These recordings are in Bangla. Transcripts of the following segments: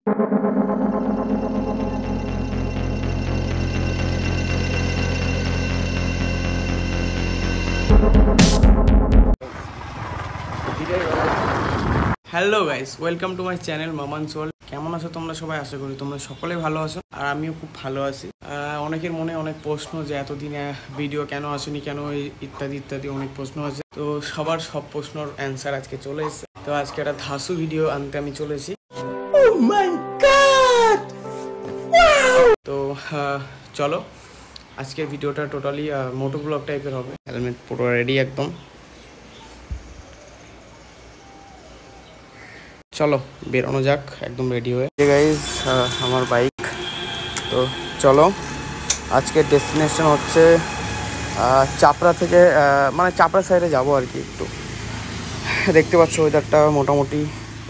Hello guys, welcome to my channel Maman Soul. কেমন আছো তোমরা সবাই? আশা করি তোমরা সকলে ভালো আছো, আর আমিও খুব ভালো আছি। অনেকের মনে অনেক প্রশ্ন যে এতদিনে ভিডিও কেন আসেনি, কেন ইত্যাদি ইত্যাদি অনেক প্রশ্ন আছে। তো সবার সব প্রশ্নের অ্যান্সার আজকে চলে এসেছে। তো আজকে একটা ধাসু ভিডিও আনতে আমি চলেছি। তো চলো, আজকের ভিডিওটা টোটালি মোটো ব্লগ টাইপের হবে। হেলমেট পুরো রেডি একদম। চলো বেরোনো যাক একদম রেডি হয়ে। গাইজ আমার বাইক। তো চলো, আজকের ডেস্টিনেশন হচ্ছে চাপড়া থেকে, মানে চাপড়া সাইডে যাবো আর কি। একটু দেখতে পাচ্ছ ওয়েদারটা মোটামুটি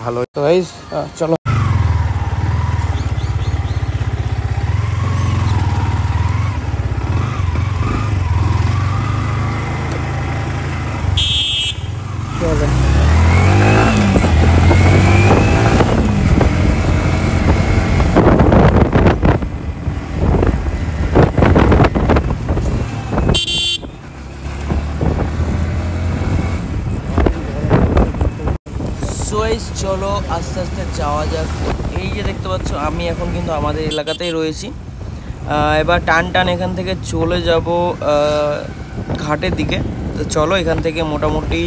ভালো। তো গাইজ চলো। চলো আস্তে আস্তে যাওয়া যাক। এই যে দেখতে পাচ্ছ, আমি এখন কিন্তু আমাদের এলাকাতেই রয়েছি। এবার টান টান এখান থেকে চলে যাব ঘাটের দিকে। তো চলো, এখান থেকে মোটামুটি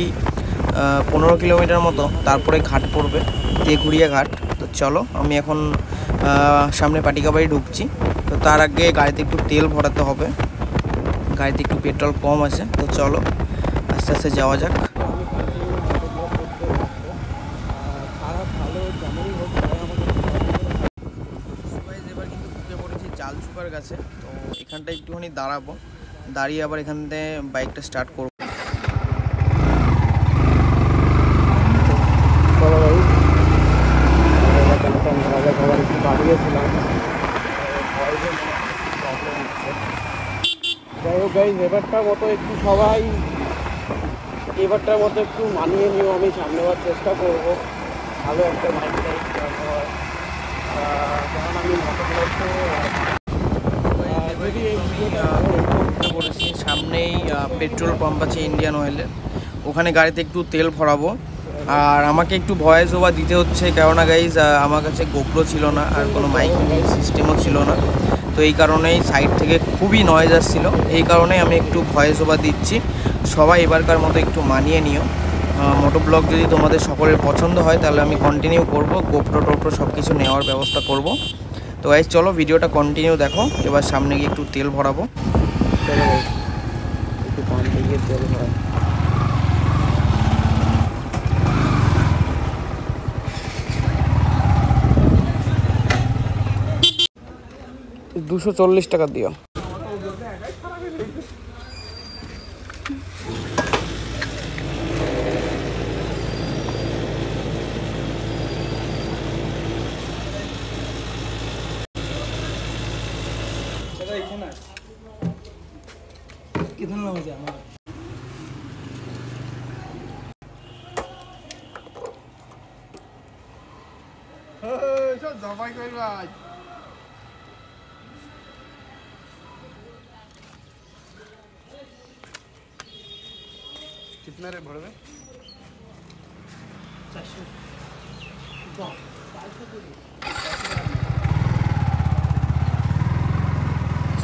15 কিলোমিটার মতো, তারপরে ঘাট পড়বে, তেঘুরিয়া ঘাট। তো চলো, আমি এখন সামনে পাটিকাবাড়ি ঢুকছি। তো তার আগে গাড়িতে একটু তেল ভরাতে হবে, গাড়িতে একটু পেট্রোল কম আছে। তো চলো আস্তে আস্তে যাওয়া যাক। এবার কিন্তু ঢুকে পড়েছি জাল চুকার কাছে। তো এখানটা একটুখানি দাঁড়াবো, দাঁড়িয়ে আবার এখান থেকে বাইকটা স্টার্ট করবো। যাই হোক গাইজ, এবারটার মতো একটু সবাই এবারটার মতো একটু মানিয়ে নিও। আমি সামনে যাওয়ার চেষ্টা করবো, ভালো একটা বাইক হয়। কারণ আমি বলেছি সামনেই পেট্রোল পাম্প আছে ইন্ডিয়ান অয়েলের, ওখানে গাড়িতে একটু তেল ভরাবো। আর আমাকে একটু ভয়েস ওভার দিতে হচ্ছে, কেননা গাইজ আমার কাছে গোপ্রো ছিল না, আর কোনো মাইক সিস্টেমও ছিল না। তো এই কারণেই সাইড থেকে খুবই নয়েজ আসছিল, এই কারণেই আমি একটু ভয়েস ওভার দিচ্ছি। সবাই এবারকার মতো একটু মানিয়ে নিও। মোটো ব্লগ যদি তোমাদের সকলের পছন্দ হয় তাহলে আমি কন্টিনিউ করব, গোপ্রো টোপ্রো সব কিছু নেওয়ার ব্যবস্থা করব। তো গাইজ চলো, ভিডিওটা কন্টিনিউ দেখো। এবার সামনে গিয়ে একটু তেল ভরাবো। চলো গাইজ, একটু পাম্পে গিয়ে তেল ভরাবো। 240 টাকা দিও। कितना हो जाए दबाई कर भाई। कितना रे भरवे?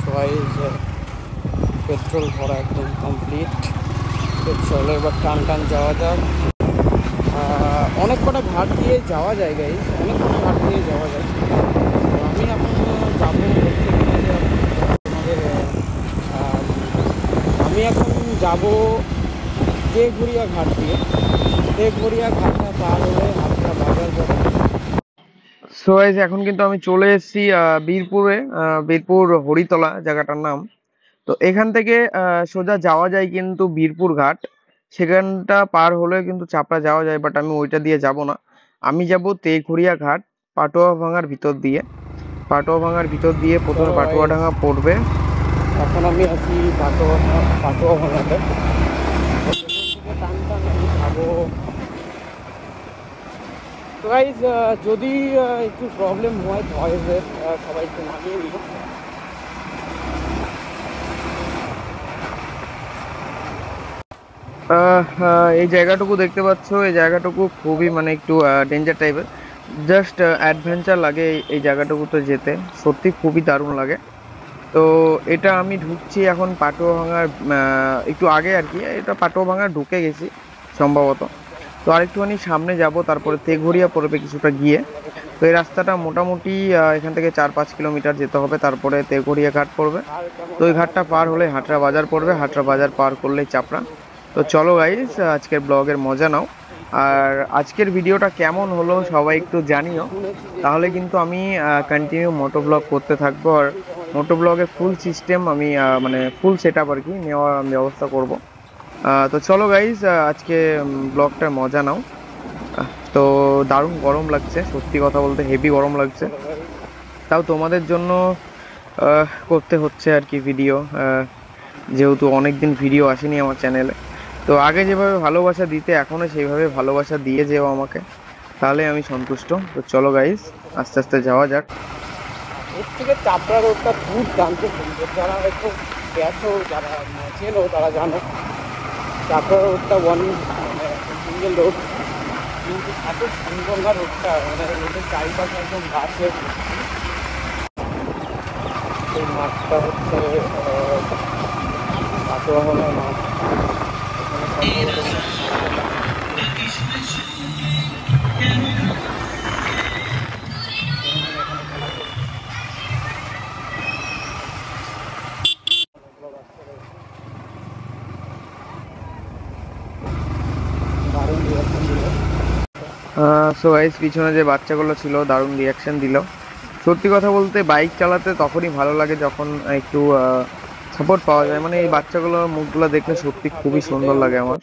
400। পেট্রোল ভরা একদম কমপ্লিট। তো চলো এবার টান টান যাওয়া যাক। অনেক কটা ঘাট দিয়ে যাওয়া যায় গাইস, অনেক কটা ঘাট দিয়ে যাওয়া যায়। আমি এখন যাবো আমি এখন যাবো তেঘুরিয়া ঘাট দিয়ে। তেঘুরিয়া ঘাটটা পার হলে হাতটা বাজার যাবে। সো গাইস, এখন কিন্তু আমি চলে এসেছি বীরপুরে, বীরপুর হরিতলা জায়গাটার নাম। তো এখান থেকে সোজা যাওয়া যায় কিন্তু বীরপুর ঘাট, সেখানটা পার হলে কিন্তু চাপড়া যাওয়া যায়, বাট আমি ওইটা দিয়ে যাব না। আমি যাব তেঘুরিয়া ঘাট, পাটোয়া ভাঙার ভিতর দিয়ে। পাটোয়া ভাঙার ভিতর দিয়ে প্রথমে পাটোয়া ডাঙ্গা পড়বে। এখন আমি আছি পাটোয়া ভাঙাতে। তো গাইজ যদি একটু প্রবলেম হয় ভয়েসের, সবাই একটু মানিয়ে নিব। এই জায়গাটুকু দেখতে পাচ্ছ, এই জায়গাটুকু খুবই মানে একটু ডেঞ্জার টাইপের। জাস্ট অ্যাডভেঞ্চার লাগে এই জায়গাটুকুতে যেতে, সত্যি খুবই দারুণ লাগে। তো এটা আমি ঢুকছি এখন পাটুয়া ভাঙার একটু আগে আর কি, এটা পাটুয়া ভাঙা ঢুকে গেছি সম্ভবত। তো আরেকটুখানি সামনে যাব, তারপরে তেঘরিয়া পড়বে কিছুটা গিয়ে। তো এই রাস্তাটা মোটামুটি এখান থেকে 4-5 কিলোমিটার যেতে হবে, তারপরে তেঘরিয়া ঘাট পড়বে। তো ওই ঘাটটা পার হলে হাটরা বাজার পড়বে, হাটরা বাজার পার করলেই চাপড়া। তো চলো গাইস, আজকের ব্লগের মজা নাও। আর আজকের ভিডিওটা কেমন হলো সবাই একটু জানিও, তাহলে কিন্তু আমি কন্টিনিউ মোটো ব্লগ করতে থাকবো। আর মোটো ব্লগের ফুল সিস্টেম আমি মানে ফুল সেট আপ আর কি নেওয়ার ব্যবস্থা করব। তো চলো গাইস, আজকে ব্লগটার মজা নাও। তো দারুণ গরম লাগছে, সত্যি কথা বলতে হেভি গরম লাগছে। তাও তোমাদের জন্য করতে হচ্ছে আর কি ভিডিও, যেহেতু অনেকদিন ভিডিও আসেনি আমার চ্যানেলে। তো আগে যেভাবে ভালোবাসা দিতে এখনো সেইভাবে ভালোবাসা দিয়ে যেও আমাকে, তাহলে আমি সন্তুষ্ট। তো চলো গাইস, আস্তে আস্তে যাওয়া যাক। এর থেকে চাপড়া রোডটা দুর্দান্ত সুন্দর, যারা একটু গেছো, যারা চেনো তারা জানো চাপড়া রোডটা সিঙ্গেল রোড, কিন্তু এত সুন্দর না রোডটা, মানে রোডের চারিপাশে একদম গাছের। এই মাঠটা হচ্ছে পাটুয়া ভাঙার মাঠ। সো গাইস, পিছনে যে বাচ্চাগুলো ছিল দারুণ রিয়াকশন দিল। সত্যি কথা বলতে বাইক চালাতে তখনই ভালো লাগে যখন একটু সাপোর্ট পাওয়া যায়। মানে এই বাচ্চাগুলোর মুখগুলো দেখলে সত্যি খুবই সুন্দর লাগে আমার।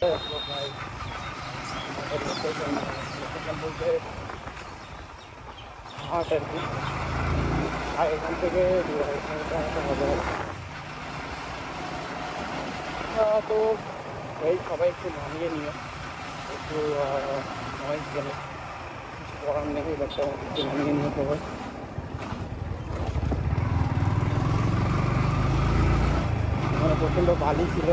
এখান থেকে তো এই সবাই একটু মানিয়ে নিয়ে একটু নয়েজ গেলে কিছু করার নেই, বাচ্চা একটু মানিয়ে নিয়ে সবাই। মানে প্রচণ্ড বালি ছিল,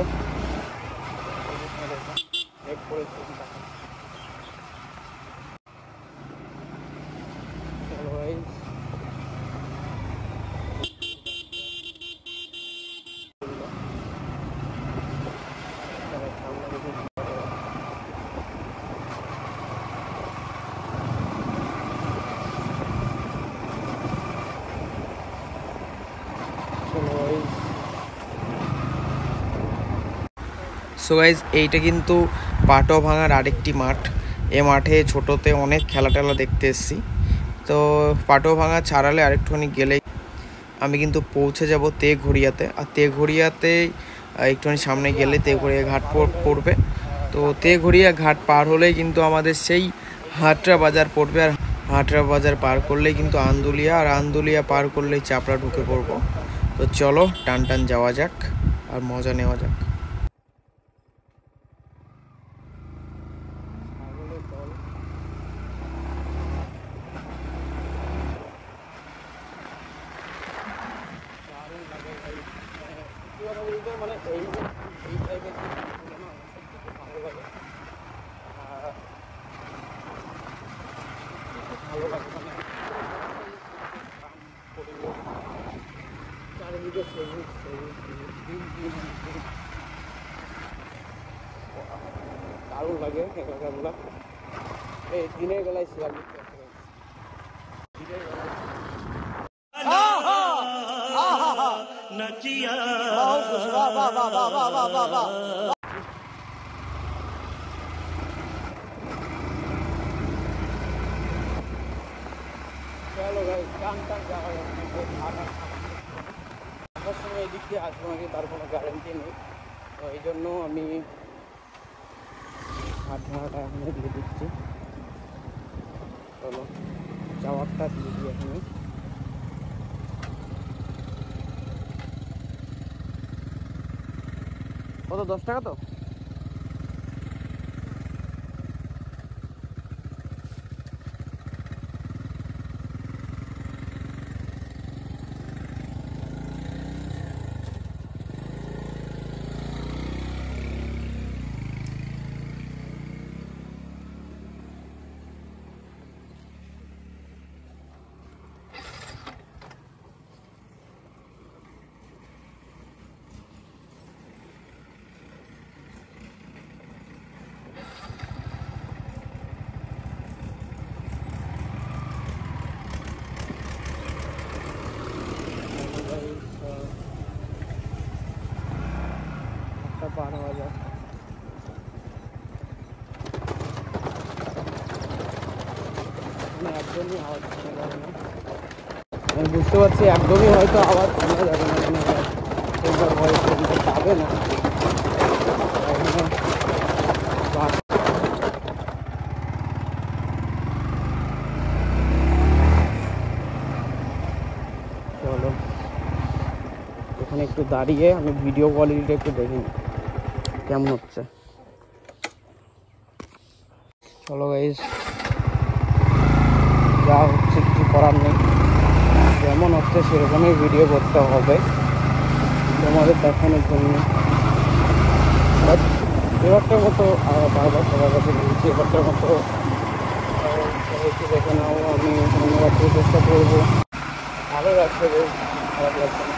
সো গাইজ, এইটা কিন্তু পাটুয়া ভাঙার আরেকটি মাঠ। এ মাঠে ছোটোতে অনেক খেলা টেলা দেখতে এসেছি। তো পাটুয়া ভাঙা ছাড়ালে আরেকটুখানি গেলেই আমি কিন্তু পৌঁছে যাব তেঘরিয়াতে। আর তেঘরিয়াতে একটুখানি সামনে গেলে তেঘরিয়া ঘাট পড়বে। তো তেঘরিয়া ঘাট পার হলেই কিন্তু আমাদের সেই হাটরা বাজার পড়বে। আর হাটরা বাজার পার করলেই কিন্তু আন্দুলিয়া, আর আন্দুলিয়া পার করলেই চাপড়া ঢুকে পড়বো। তো চলো টান টান যাওয়া যাক আর মজা নেওয়া যাক। মানে এই টাইপের ভালো লাগে, ভালো লাগে। মানে চারিদিকে সবুজ সবুজ দারুণ লাগে এই জায়গাগুলো। এই দিনের বেলায় শিয়াল দেখতে পাচ্ছি, দিনের বেলায় চলো ভাই টান টান যাওয়া যাচ্ছে। আসার সময় এদিক দিয়ে আসবো নাকি তার কোনো গ্যারেন্টি নেই। তো এই জন্য আমি হাত ভাড়াটা এখন দিয়ে দিচ্ছি। চলো যাওয়ারটা দিয়ে দিই এখানে। কত, 10 টাকা? তো পার হওয়া যায়। একদমই আওয়াজ শোনা যাবে না, আমি বুঝতে পারছি একদমই হয়তো আওয়াজ শোনা যাবে না, ওভার ভয়েস পাবে না। চলো এখানে একটু দাঁড়িয়ে আমি ভিডিও কোয়ালিটিটা একটু দেখে নিই কেমন হচ্ছে। চলো গাইস, যা হচ্ছে কিছু করার নেই, যেমন হচ্ছে সেরকমই ভিডিও করতে হবে তোমাদের দেখানোর জন্য। এবারটার মতো বারবার সবার কাছে বলছি, এবারটার মতো সবাইকে দেখে নাও। আমি ধন্যবাদ চেষ্টা করবো, ভালো লাগছে, বেশ খারাপ লাগছে না।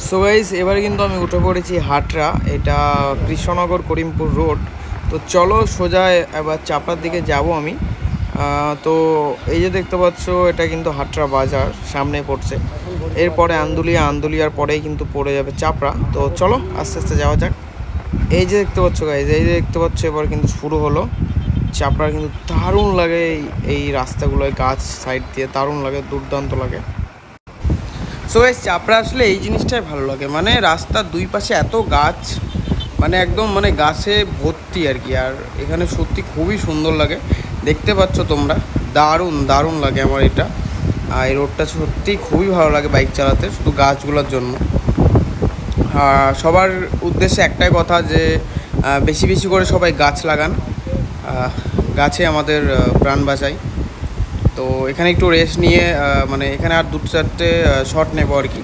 সো গাইস, এবারে কিন্তু আমি উঠে পড়েছি হাটরা, এটা কৃষ্ণনগর করিমপুর রোড। তো চলো সোজা এবার চাপড়ার দিকে যাব আমি। তো এই যে দেখতে পাচ্ছ, এটা কিন্তু হাটরা বাজার সামনে পড়ছে, এরপরে আন্দুলিয়ার পরেই কিন্তু পড়ে যাবে চাপড়া। তো চলো আস্তে আস্তে যাওয়া যাক। এই যে দেখতে পাচ্ছ গাইস, এই যে দেখতে পাচ্ছ এবার কিন্তু শুরু হলো চাপড়া। কিন্তু দারুণ লাগে এই রাস্তাগুলোয়, গাছ সাইড দিয়ে দারুণ লাগে, দুর্দান্ত লাগে। সো গাইস, চাপড়া আসলে এই জিনিসটাই ভালো লাগে, মানে রাস্তার দুই পাশে এত গাছ, মানে একদম মানে গাছে ভর্তি আর কি। আর এখানে সত্যি খুবই সুন্দর লাগে, দেখতে পাচ্ছ তোমরা, দারুণ লাগে আমার এটা। আর এই রোডটা সত্যি খুবই ভালো লাগে বাইক চালাতে, শুধু গাছগুলোর জন্য। সবার উদ্দেশ্যে একটাই কথা, যে বেশি বেশি করে সবাই গাছ লাগান, গাছে আমাদের প্রাণ বাঁচায়। তো এখানে একটু রেস্ট নিয়ে মানে এখানে আর 2-4টে শট নেব আর কি।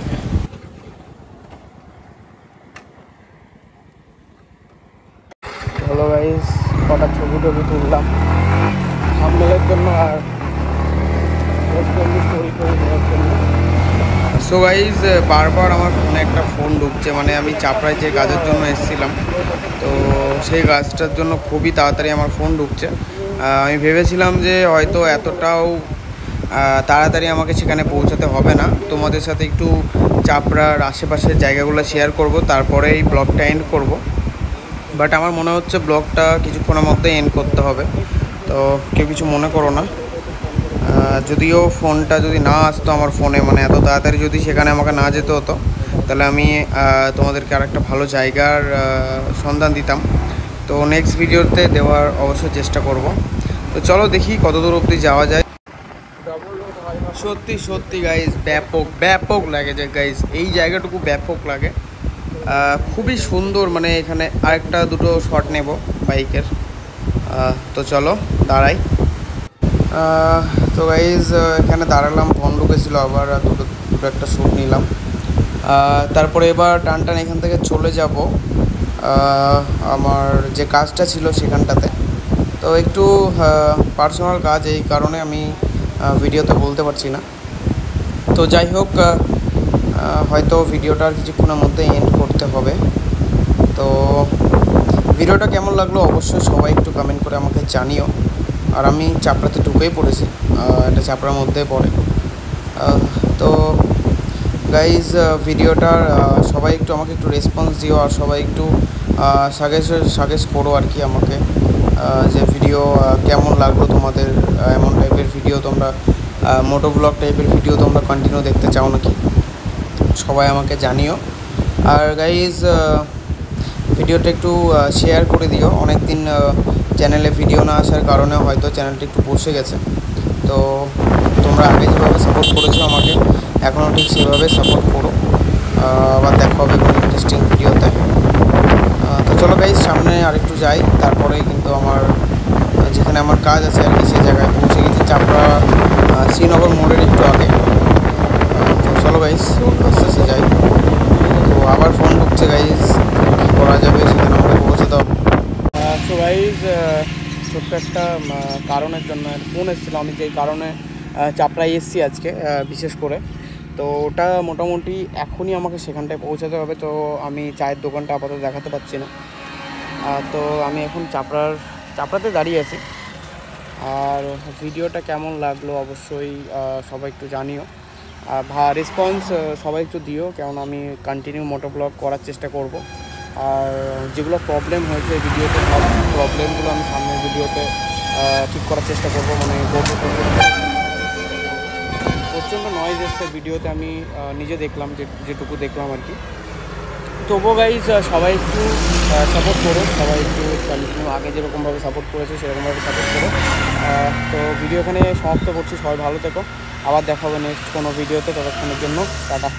হ্যালো গাইস, কটা ছবি তুললাম সামনের জন্য আর স্টোরি দেওয়ার জন্য। সো গাইস, বারবার আমার ফোনে একটা ফোন ঢুকছে, মানে আমি চাপড়ায় যে কাজের জন্য এসেছিলাম, তো সেই কাজটার জন্য খুবই তাড়াতাড়ি আমার ফোন ঢুকছে। আমি ভেবেছিলাম যে হয়তো এতটাও তাড়াতাড়ি আমাকে সেখানে পৌঁছাতে হবে না, তোমাদের সাথে একটু চাপড়ার আশেপাশের জায়গাগুলো শেয়ার করব, তারপরে এই ব্লগটা এন্ড করব। বাট আমার মনে হচ্ছে ব্লগটা কিছুক্ষণের মধ্যে এন্ড করতে হবে, তো কেউ কিছু মনে করো না। যদিও ফোনটা যদি না আসতো আমার ফোনে, মানে এত তাড়াতাড়ি যদি সেখানে আমাকে না যেতে হতো, তাহলে আমি তোমাদেরকে আর একটা ভালো জায়গার সন্ধান দিতাম। তো নেক্সট ভিডিওতে দেওয়ার অবশ্যই চেষ্টা করব। তো চলো দেখি কত দূর অবধি যাওয়া যায়। সত্যি গাইজ, ব্যাপক লাগে যে গাইজ, এই জায়গাটুকু ব্যাপক লাগে, খুবই সুন্দর। মানে এখানে আরেকটা দুটো শট নেব বাইকের। তো চলো দাঁড়াই। তো গাইজ এখানে দাঁড়ালাম, ফোন ঢুকেছিলো, আবার দুটো একটা শ্যুট নিলাম। তারপরে এবার টান এখান থেকে চলে যাব আমার যে কাজটা ছিল সেখানটাতে। তো একটু পার্সোনাল কাজ, এই কারণে আমি ভিডিওতে বলতে পারছি না। তো যাই হোক, হয়তো ভিডিওটার কিছুক্ষণের মধ্যে এন্ড করতে হবে। তো ভিডিওটা কেমন লাগলো অবশ্যই সবাই একটু কমেন্ট করে আমাকে জানিও। আর আমি চাপড়াতে ঢুকেই পড়েছি, এটা চাপড়ার মধ্যে পড়ে। তো গাইজ, ভিডিওটার সবাই একটু আমাকে একটু রেসপন্স দিও, আর সবাই একটু সাজেস্ট করো আর কি আমাকে, যে ভিডিও কেমন লাগলো তোমাদের, এমন টাইপের ভিডিও তোমরা, মোটো ব্লগ টাইপের ভিডিও তোমরা কন্টিনিউ দেখতে চাও নাকি, সবাই আমাকে জানিও। আর গাইজ, ভিডিওটা একটু শেয়ার করে দিও। অনেক দিন চ্যানেলে ভিডিও না আসার কারণে হয়তো চ্যানেলটা একটু বসে গেছে। তো তোমরা আগে যেভাবে সাপোর্ট করেছো আমাকে, এখনও ঠিক সেভাবে সাপোর্ট করো। আবার দেখা হবে কোনো ইন্টারেস্টিং ভিডিওতে। তো চলো গাইজ, সামনে আরেকটু যাই, তারপরে কিন্তু আমার যেখানে আমার কাজ আছে আর কি, সেই জায়গায় পৌঁছে গেছি, চাপড়া শ্রীনগর মোড়ের একটু আগে। তো চলো গাইজ, আস্তে আস্তে যাই। তো আবার ফোন ঢুকছে গাইজ, কী করা যাবে, সেখানে আমাকে পৌঁছাতে হবে। তো গাইজ, ছোট্ট একটা কারণের জন্য ফোন এসেছিলো, আমি যেই কারণে চাপড়ায় এসেছি আজকে বিশেষ করে। তো ওটা মোটামুটি এখনই আমাকে সেখানটায় পৌঁছাতে হবে। তো আমি চায়ের দোকানটা আপাতত দেখাতে পারছি না। তো আমি এখন চাপড়াতে দাঁড়িয়ে আছি। আর ভিডিওটা কেমন লাগলো অবশ্যই সবাই একটু জানিও, রেসপন্স সবাই একটু দিও, কারণ আমি কন্টিনিউ মোটো ব্লগ করার চেষ্টা করব। আর যেগুলো প্রবলেম হয়েছে ভিডিওতে, সব প্রবলেমগুলো আমি সামনের ভিডিওতে ঠিক করার চেষ্টা করব। মানে প্রচণ্ড নয়েজ এসছে ভিডিওতে, আমি নিজে দেখলাম, যেটুকু দেখলাম আর কি। তবুও গাইজ সবাই একটু সাপোর্ট করো, সবাই একটু কন্টিনিউ আগে যেরকমভাবে সাপোর্ট করেছে সেরকমভাবে সাপোর্ট করো। তো ভিডিও এখানে সমাপ্ত করছি। সবাই ভালো থেকো, আবার দেখা হবে নেক্সট কোনো ভিডিওতে। ততক্ষণের জন্য টাটা।